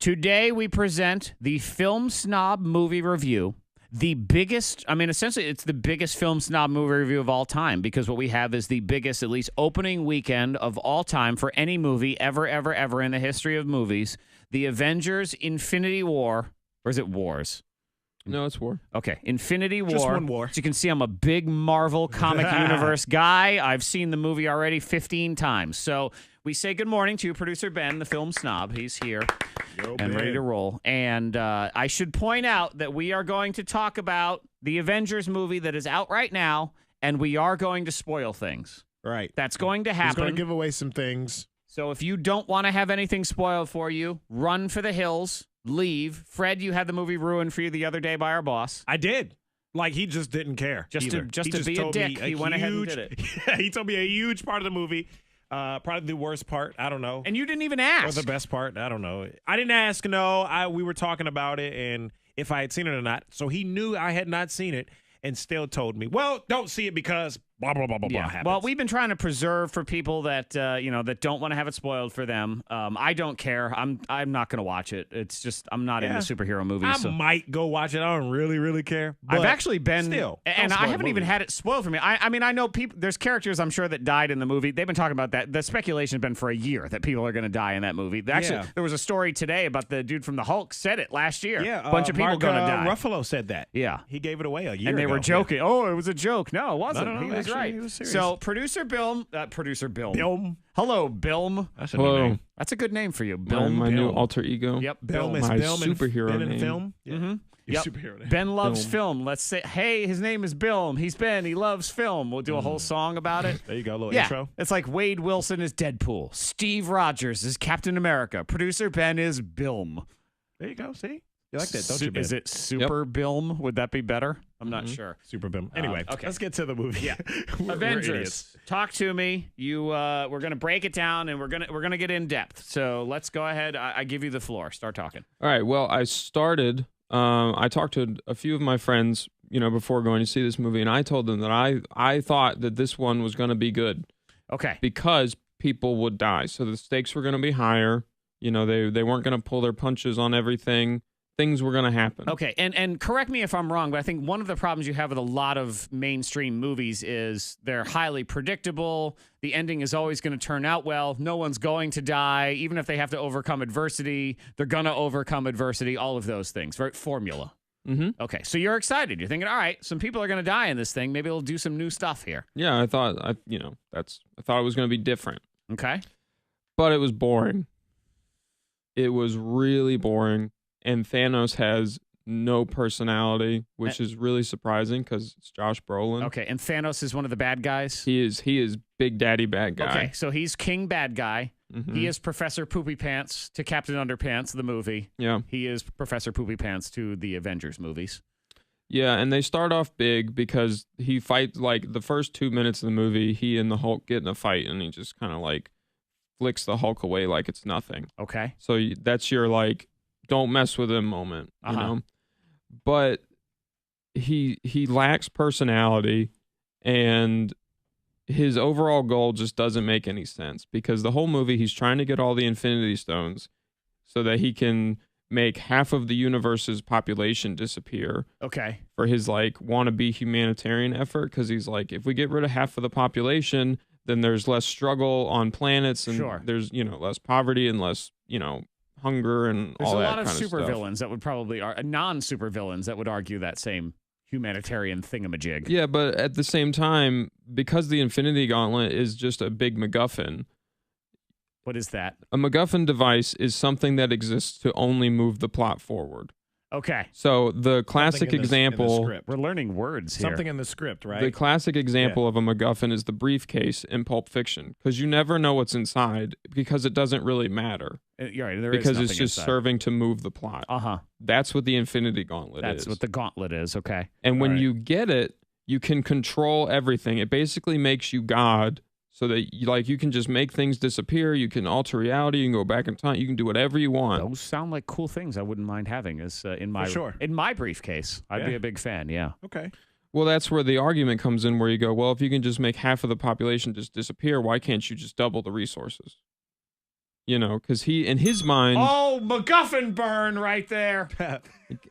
Today we present the Film Snob movie review. The biggest, essentially it's the biggest Film Snob movie review of all time because what we have is the biggest, at least opening weekend of all time for any movie ever in the history of movies. The Avengers Infinity War, or is it Wars? No, it's War. Okay, Infinity War. Just one war. As you can see, I'm a big Marvel comic universe guy. I've seen the movie already 15 times. So we say good morning to producer Ben, the Film Snob. He's here and ready to roll. And I should point out that we are going to talk about the Avengers movie that is out right now, and we are going to spoil things. Right. That's going to happen. He's going to give away some things. So if you don't want to have anything spoiled for you, run for the hills. Leave. Fred, you had the movie ruined for you the other day by our boss. I did. Like, he just didn't care. Just to be a dick, he went ahead and did it. Yeah, he told me a huge part of the movie. Probably the worst part. I don't know. And you didn't even ask. Or the best part. I don't know. I didn't ask, no. We were talking about it and if I had seen it or not. So he knew I had not seen it and still told me, well, don't see it because blah, blah, blah, blah, blah happens. Well, we've been trying to preserve for people that, that don't want to have it spoiled for them. I don't care. I'm not going to watch it. It's just, I'm not into superhero movies. I might go watch it. I don't really care. But I've actually been, still, and I haven't even had it spoiled for me. I know people, there's characters I'm sure that died in the movie. They've been talking about that. The speculation has been for a year that people are going to die in that movie. Actually, there was a story today about the dude from the Hulk said it last year. Yeah. A bunch of people going to die. Ruffalo said that. Yeah. He gave it away a year and they ago. were joking. Yeah. Oh, it was a joke. No, it wasn't. No, he was actually, right. he was serious. So producer Bill. Bilm. Hello, Bilm. That's a new name. That's a good name for you, Bill. My new alter ego. Yep, Bilm is my Bilm superhero in name. film. Yeah. Mm-hmm. Your superhero name. Ben loves film. Let's say, hey, his name is Bilm. He's Ben. He loves film. We'll do a whole song about it. There you go, a little intro. It's like Wade Wilson is Deadpool. Steve Rogers is Captain America. Producer Ben is Bilm. There you go. See? You like that, don't you, Ben? Is it Super Bilm? Would that be better? I'm not sure. Super Bilm. Anyway, okay. let's get to the movie. Yeah. We're Avengers. idiots. Talk to me. You we're gonna break it down and we're gonna get in depth. So let's go ahead. I give you the floor. Start talking. All right. Well, I started. I talked to a few of my friends, before going to see this movie, and I told them that I thought that this one was going to be good. Okay. Because people would die, so the stakes were going to be higher. They weren't going to pull their punches on everything. Things were going to happen. Okay, and correct me if I'm wrong, but I think one of the problems you have with a lot of mainstream movies is they're highly predictable. The ending is always going to turn out well. No one's going to die. Even if they have to overcome adversity, they're going to overcome adversity, all of those things. Very formula. Mm-hmm. Okay, so you're excited. You're thinking, all right, some people are going to die in this thing. Maybe it'll do some new stuff here. Yeah, I thought it was going to be different. Okay. But it was boring. It was really boring. And Thanos has no personality, which is really surprising because it's Josh Brolin. Okay, and Thanos is one of the bad guys? He is Big Daddy Bad Guy. Okay, so he's King Bad Guy. Mm-hmm. He is Professor Poopy Pants to Captain Underpants, the movie. Yeah. He is Professor Poopy Pants to the Avengers movies. Yeah, and they start off big because he fights, like, the first 2 minutes of the movie, he and the Hulk get in a fight, and he just kind of, like, flicks the Hulk away like it's nothing. Okay. So that's your, like, don't mess with him moment, you know? But he lacks personality, and his overall goal just doesn't make any sense because the whole movie he's trying to get all the Infinity Stones so that he can make half of the universe's population disappear. Okay. For his, like, wannabe humanitarian effort, because he's like, if we get rid of half of the population, then there's less struggle on planets, and there's, less poverty and less, hunger and there's all that a lot kind of super stuff. villains that would probably non-super villains that would argue that same humanitarian thingamajig. Yeah, but at the same time, because the Infinity Gauntlet is just a big MacGuffin. What is that? A MacGuffin device is something that exists to only move the plot forward. Okay. So the classic example, we're learning words here. Something in the script, right? the classic example of a MacGuffin is the briefcase in Pulp Fiction, because you never know what's inside because it doesn't really matter. You're right. There Because is it's just inside. serving to move the plot. That's what the Infinity Gauntlet is. That's what the gauntlet is. Okay. And when you get it, you can control everything. It basically makes you God, so that you can just make things disappear. You can alter reality. You can go back in time. You can do whatever you want. Those sound like cool things I wouldn't mind having in my briefcase. I'd be a big fan. Yeah. Okay. Well, that's where the argument comes in, where you go, well, if you can just make half of the population just disappear, why can't you just double the resources? You know, because he, in his mind, Oh, MacGuffin burn right there.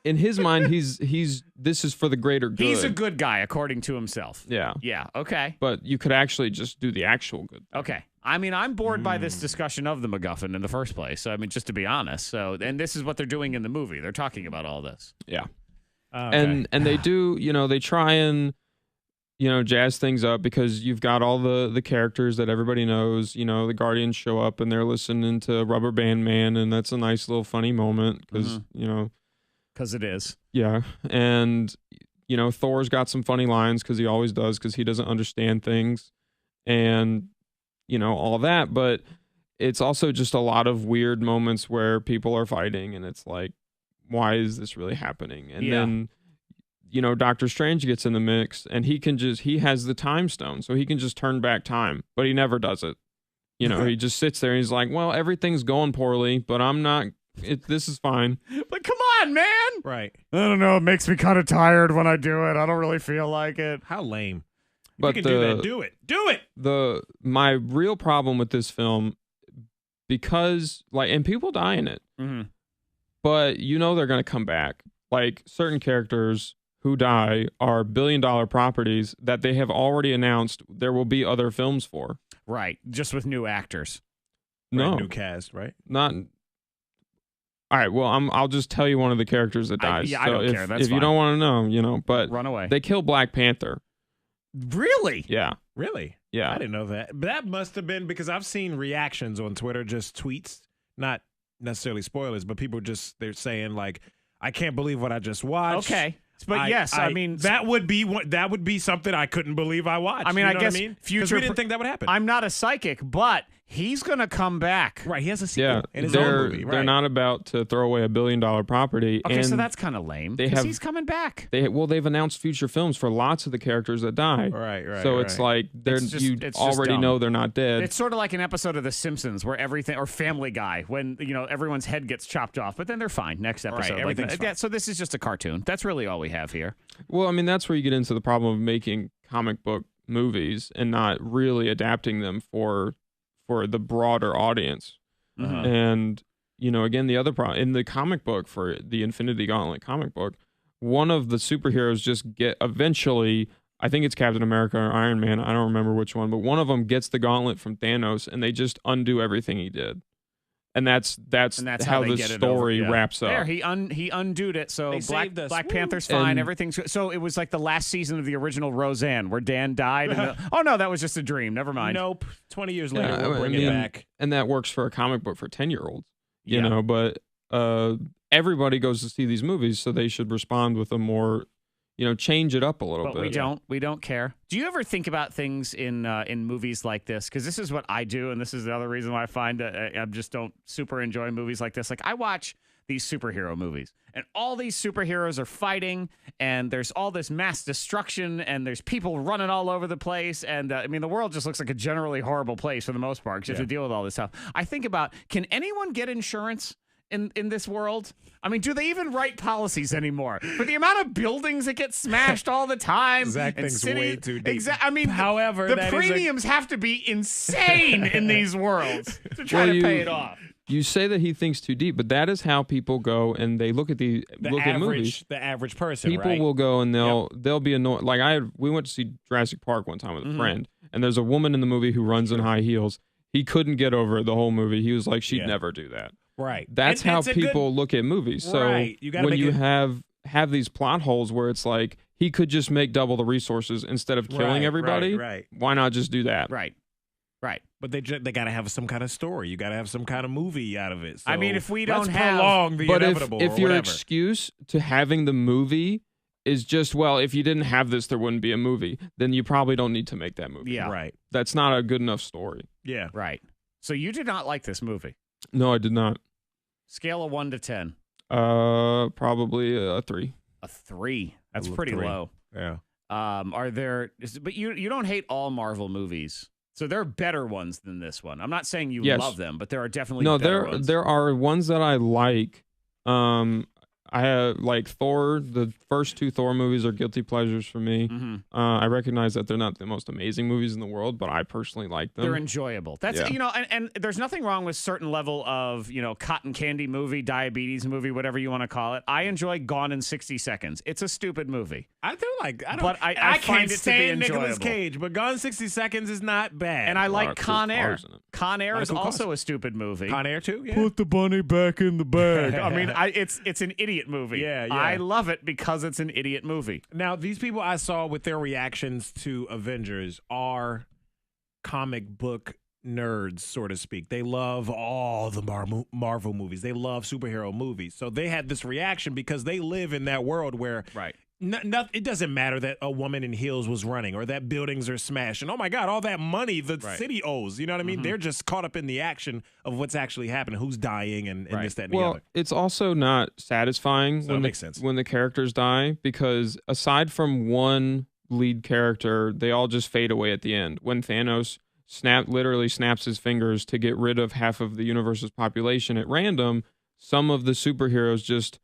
in his mind, he's this is for the greater good. He's a good guy, according to himself. Yeah. Yeah. Okay. But you could actually just do the actual good thing. Okay. I mean, I'm bored by this discussion of the MacGuffin in the first place. I mean, just to be honest. So, and this is what they're doing in the movie. They're talking about all this. Yeah. Okay. And they do, you know, they try and, you know, jazz things up because you've got all the characters that everybody knows. You know, the Guardians show up and they're listening to Rubber Band Man, and that's a nice little funny moment because, you know. Because it is. Yeah. And, you know, Thor's got some funny lines because he always does because he doesn't understand things and, you know, all that. But it's also just a lot of weird moments where people are fighting and it's like, why is this really happening? And then, you know, Doctor Strange gets in the mix and he has the time stone, so he can just turn back time, but he never does it. You know, he just sits there and he's like, well, everything's going poorly, but this is fine. But come on, man. Right. I don't know. It makes me kind of tired when I do it. I don't really feel like it. How lame. If But you can do that, do it. Do it. My real problem with this film, because and people die in it, but you know they're going to come back. Like certain characters who die are billion-dollar properties that they have already announced there will be other films for. Right. Just with new actors. No, Right, new cast, right? not. All right. Well, I'll just tell you one of the characters that dies. I don't care. That's if you fine. don't want to know, you know. But Run away. They kill Black Panther. Really? Yeah. Really? Yeah. I didn't know that. But that must have been because I've seen reactions on Twitter, just tweets, not necessarily spoilers, but people they're saying like, I can't believe what I just watched. Okay. But yes, I mean that would be something I couldn't believe I watched. I mean, you know I guess what I mean? future. We didn't think that would happen. I'm not a psychic, but he's gonna come back. Right, he has a sequel Yeah, in his own movie. Right. They're not about to throw away $1 billion property. Okay, and so that's kind of lame. Because he's coming back. They've announced future films for lots of the characters that die. Right. So it's like it's already dumb. know they're not dead. It's sort of like an episode of The Simpsons where everything, or Family Guy, when everyone's head gets chopped off, but then they're fine. Next episode, everything's fine. Yeah, so this is just a cartoon. That's really all we have here. Well, I mean, that's where you get into the problem of making comic book movies and not really adapting them for the broader audience. And, again, the other problem in the comic book for the Infinity Gauntlet comic book, one of the superheroes just eventually, I think it's Captain America or Iron Man, I don't remember which one, but one of them gets the gauntlet from Thanos and they just undo everything he did. And that's how the story wraps up. There, he undid it. So Black Panther's fine. Everything's so it was like the last season of the original Roseanne where Dan died. Oh no, that was just a dream. Never mind. Nope. 20 years later, we'll bring it back. And that works for a comic book for 10-year-olds. You know, but everybody goes to see these movies, so they should respond with a more, change it up a little bit. But we don't care. Do you ever think about things in movies like this? Because this is what I do, and this is the other reason why I find I just don't super enjoy movies like this. Like I watch these superhero movies, and all these superheroes are fighting, and there's all this mass destruction, and there's people running all over the place, and I mean the world just looks like a generally horrible place for the most part because you have to deal with all this stuff. I think about, can anyone get insurance in this world? I mean, do they even write policies anymore? For the amount of buildings that get smashed all the time. Zach thinks way too deep. I mean, however, the premiums have to be insane in these worlds to try to pay it off. You say that he thinks too deep, but that is how people go and they look at at movies. The average person, people will go and they'll be annoyed. Like we went to see Jurassic Park one time with a friend, and there's a woman in the movie who runs in high heels. He couldn't get over it the whole movie. He was like, she'd never do that. Right. That's how people look at movies. So when you have these plot holes where it's like he could just make double the resources instead of killing everybody, why not just do that? Right. But they got to have some kind of story. You got to have some kind of movie out of it. So I mean, if we don't prolong the inevitable, if your excuse to having the movie is just, well, if you didn't have this, there wouldn't be a movie, then you probably don't need to make that movie. Yeah. Right. That's not a good enough story. Yeah. Right. So you did not like this movie? No, I did not. Scale of 1 to 10. Probably a 3. A 3. That's pretty low. Yeah. But you don't hate all Marvel movies. So there are better ones than this one. I'm not saying you love them, but there are definitely better ones. There are ones that I like. I have like Thor. The first 2 Thor movies are guilty pleasures for me. I recognize that they're not the most amazing movies in the world, but I personally like them. They're enjoyable. That's and there's nothing wrong with certain level of cotton candy movie, diabetes movie, whatever you want to call it. I enjoy Gone in 60 Seconds. It's a stupid movie. I do like. I don't. But I can't find it to be stand Nicolas enjoyable. Cage, but Gone in 60 Seconds is not bad. And I like of cool Con Air. cars in it. Con Air Lot of is cool also cars. a stupid movie. Con Air too. Yeah. Put the bunny back in the bag. I mean, it's an idiot movie. Yeah. I love it because it's an idiot movie. Now, these people I saw with their reactions to Avengers are comic book nerds, so to speak. They love all the Marvel movies. They love superhero movies. So they had this reaction because they live in that world where it doesn't matter that a woman in heels was running or that buildings are smashed. And oh my God, all that money the city owes. You know what I mean? They're just caught up in the action of what's actually happening, who's dying and this, that, and the other. It's also not satisfying So it makes sense. when the characters die, because aside from one lead character, they all just fade away at the end. When Thanos literally snaps his fingers to get rid of half of the universe's population at random, some of the superheroes just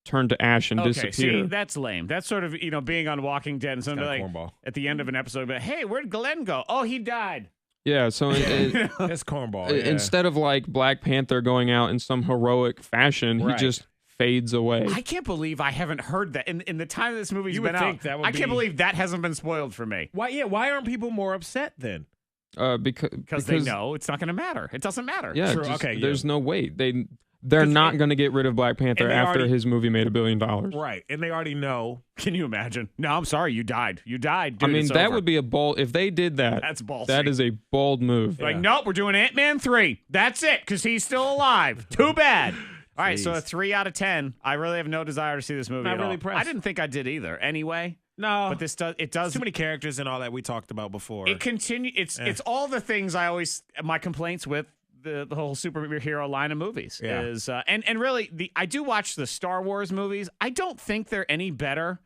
turn to ash and disappear. See, that's lame. That's sort of, being on Walking Dead and something like cornball. at the end of an episode, but hey, where'd Glenn go? Oh, he died. Yeah, so That's cornball. Yeah. instead of like Black Panther going out in some heroic fashion, he just fades away. I can't believe I haven't heard that in the time this movie's You been would think out. that would I can't be- believe that hasn't been spoiled for me. Why aren't people more upset then? Because they know it's not going to matter. It doesn't matter. Yeah, True, just- okay, there's no way. They're not going to get rid of Black Panther and they after already- his movie made $1 billion. Right. And they already know. Can you imagine? No, I'm sorry. You died. You died. Dude, I mean, it's that over. would be a bold. If they did that, That's ballsy. that is a bold move. Like, nope, we're doing Ant-Man 3. That's it, because he's still alive. Too bad. All right, so a 3 out of 10. I really have no desire to see this movie Not at really all. impressed. I didn't think I did either. Anyway, No. but it does. Too many characters and all that we talked about before. It continue. It's all the things I always my complaints with the whole superhero line of movies is and really I do watch the Star Wars movies. I don't think they're any better.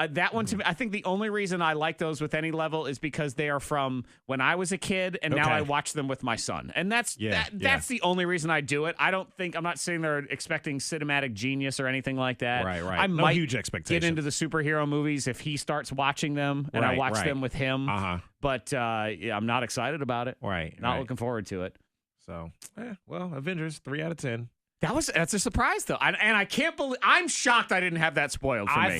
That one to me, I think the only reason I like those with any level is because they are from when I was a kid, and now I watch them with my son, and that's the only reason I do it. I'm not sitting there expecting cinematic genius or anything like that. Right. I No might huge expectations. get into the superhero movies if he starts watching them, and I watch them with him. But I'm not excited about it. Not looking forward to it. So, Avengers 3 out of 10. That's a surprise though, and I can't believe I'm shocked I didn't have that spoiled for me.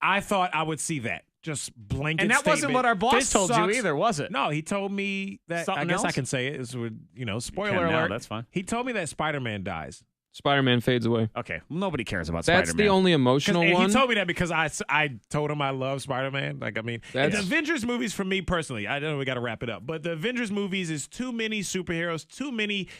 I thought I would see that. Just blanket And that wasn't statement. what our boss This told you sucks. either, was it? No, he told me that. Something I guess I else? can say it. It's with, spoiler can now, alert. that's fine. He told me that Spider-Man dies. Spider-Man fades away. Okay, well, nobody cares about That's Spider-Man. the only emotional And one. he told me that because I told him I love Spider-Man. Like, I mean, the Avengers movies for me personally, I know we got to wrap it up, but the Avengers movies is too many superheroes, too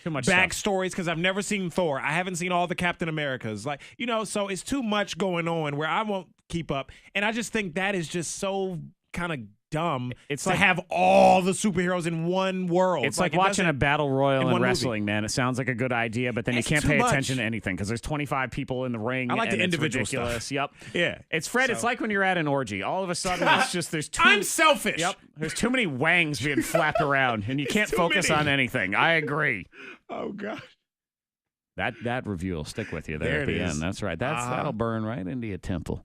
much backstories, because I've never seen Thor. I haven't seen all the Captain Americas. Like, so it's too much going on where I won't keep up. And I just think that is just so kind of dumb. It's to like have all the superheroes in one world. It's like watching a battle royal in one wrestling, man. It sounds like a good idea, but then It's you can't too pay much. attention to anything because there's 25 people in the ring. I like and the it's individual ridiculous. stuff. Yep. Yeah. It's Fred. It's like when you're at an orgy. All of a sudden, it's just there's too. I'm selfish. Yep. There's too many wangs being flapped around, and you can't too focus many. on anything. I agree. Oh, gosh. That review will stick with you there There at it the is. end. That's right. That'll burn right into your temple.